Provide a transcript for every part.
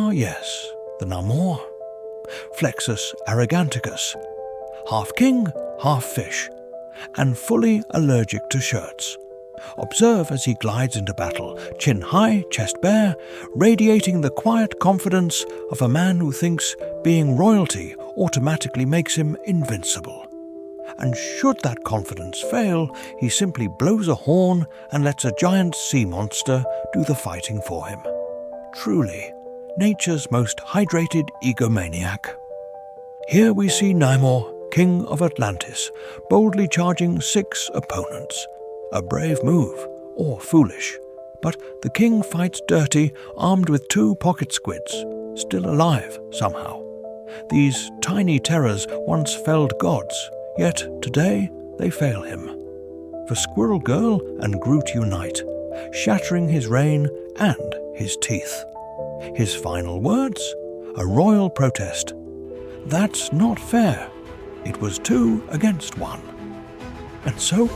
Ah yes, the Namor. Flexus Arroganticus. Half king, half fish, and fully allergic to shirts. Observe as he glides into battle, chin high, chest bare, radiating the quiet confidence of a man who thinks being royalty automatically makes him invincible. And should that confidence fail, he simply blows a horn and lets a giant sea monster do the fighting for him. Truly, nature's most hydrated egomaniac. Here we see Namor, king of Atlantis, boldly charging 6 opponents. A brave move, or foolish, but the king fights dirty, armed with 2 pocket squids, still alive somehow. These tiny terrors once felled gods, yet today they fail him. For Squirrel Girl and Groot unite, shattering his reign and his teeth. His final words? A royal protest. That's not fair. It was 2 against 1. And so,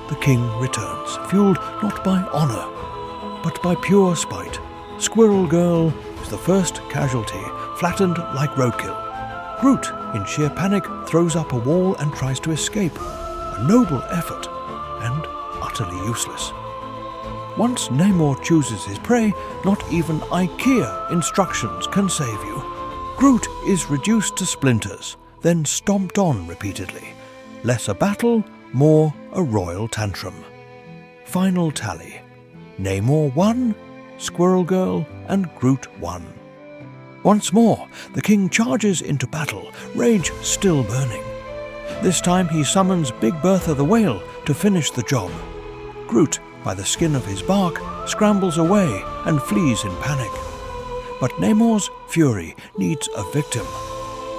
the king returns, fueled not by honor, but by pure spite. Squirrel Girl is the first casualty, flattened like roadkill. Groot, in sheer panic, throws up a wall and tries to escape. A noble effort, and utterly useless. Once Namor chooses his prey, not even IKEA instructions can save you. Groot is reduced to splinters, then stomped on repeatedly. Less a battle, more a royal tantrum. Final tally. Namor 1, Squirrel Girl and Groot 1. Once more, the king charges into battle, rage still burning. This time he summons Big Bertha the whale to finish the job. Groot, by the skin of his bark, scrambles away and flees in panic. But Namor's fury needs a victim.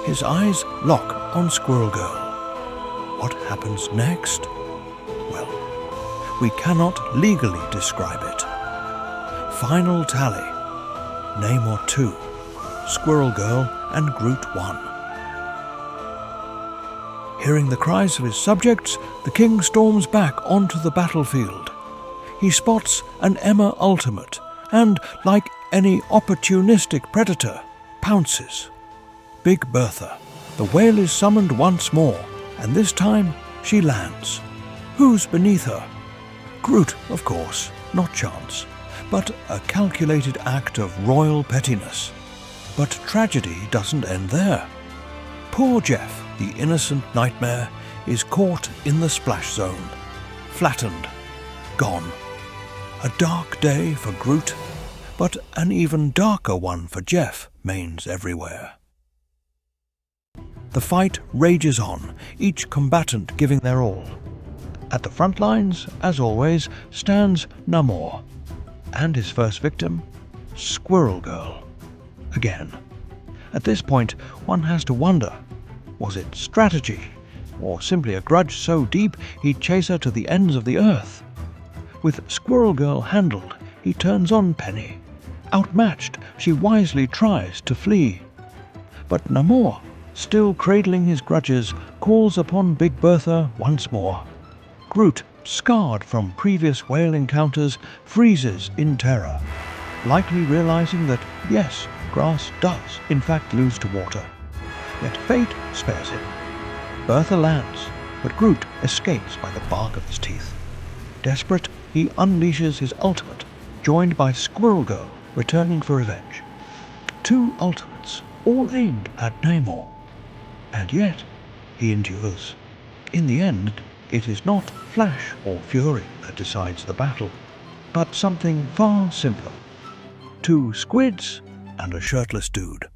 His eyes lock on Squirrel Girl. What happens next? Well, we cannot legally describe it. Final tally. Namor 2, Squirrel Girl and Groot 1. Hearing the cries of his subjects, the king storms back onto the battlefield. He spots an Emma ultimate and, like any opportunistic predator, pounces. Big Bertha. The whale is summoned once more, and this time she lands. Who's beneath her? Groot, of course, not chance, but a calculated act of royal pettiness. But tragedy doesn't end there. Poor Jeff, the innocent nightmare, is caught in the splash zone. Flattened. Gone. A dark day for Groot, but an even darker one for Jeff mains everywhere. The fight rages on, each combatant giving their all. At the front lines, as always, stands Namor, and his first victim, Squirrel Girl. Again. At this point, one has to wonder, was it strategy, or simply a grudge so deep he'd chase her to the ends of the earth? With Squirrel Girl handled, he turns on Penny. Outmatched, she wisely tries to flee. But Namor, still cradling his grudges, calls upon Big Bertha once more. Groot, scarred from previous whale encounters, freezes in terror, likely realizing that, yes, grass does in fact lose to water. Yet fate spares him. Bertha lands, but Groot escapes by the bark of his teeth. Desperate, he unleashes his ultimate, joined by Squirrel Girl, returning for revenge. 2 ultimates, all aimed at Namor. And yet, he endures. In the end, it is not flash or fury that decides the battle, but something far simpler. 2 squids and a shirtless dude.